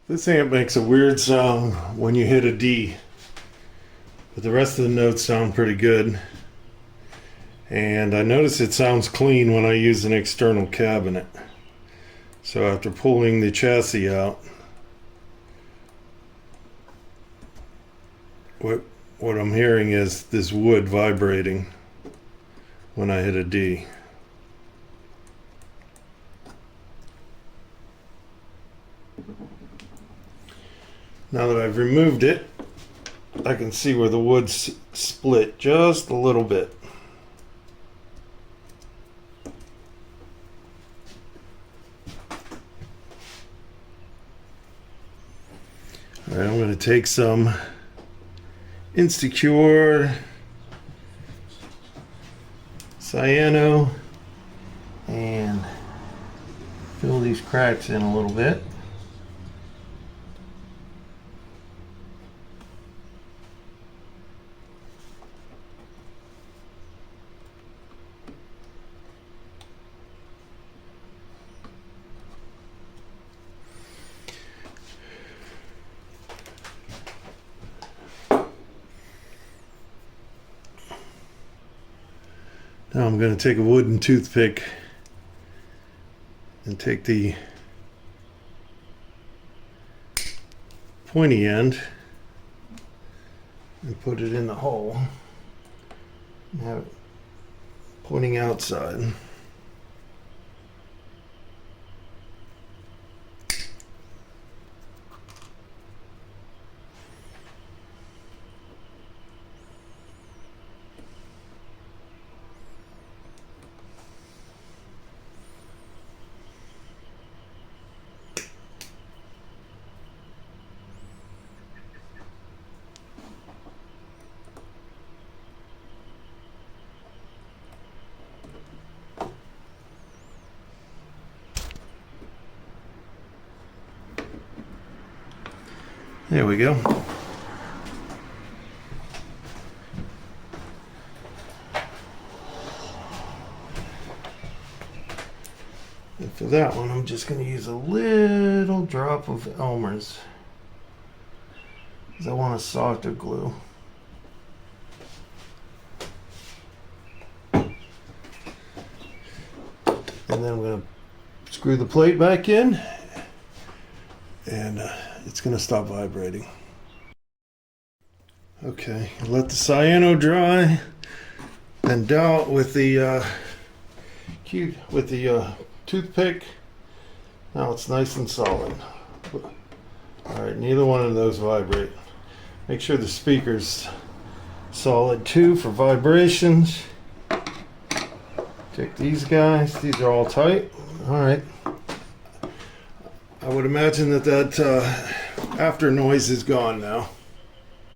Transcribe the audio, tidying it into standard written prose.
This amp makes a weird sound when you hit a D, but the rest of the notes sound pretty good. And I notice it sounds clean when I use an external cabinet. So after pulling the chassis out, what I'm hearing is this wood vibrating when I hit a D. Now that I've removed it, I can see where the wood's split just a little bit. All right, I'm going to take some Insecure cyano and fill these cracks in a little bit. Now I'm going to take a wooden toothpick and take the pointy end and put it in the hole and have it pointing outside. There we go. And for that one, I'm just going to use a little drop of Elmer's, because I want a softer glue. And then I'm going to screw the plate back in, and it's going to stop vibrating. Okay, let the cyano dry, then dowel with the toothpick. Now it's nice and solid. All right, neither one of those vibrate. Make sure the speaker's solid too for vibrations. Take these guys. These are all tight. All right. I would imagine that after noise is gone now.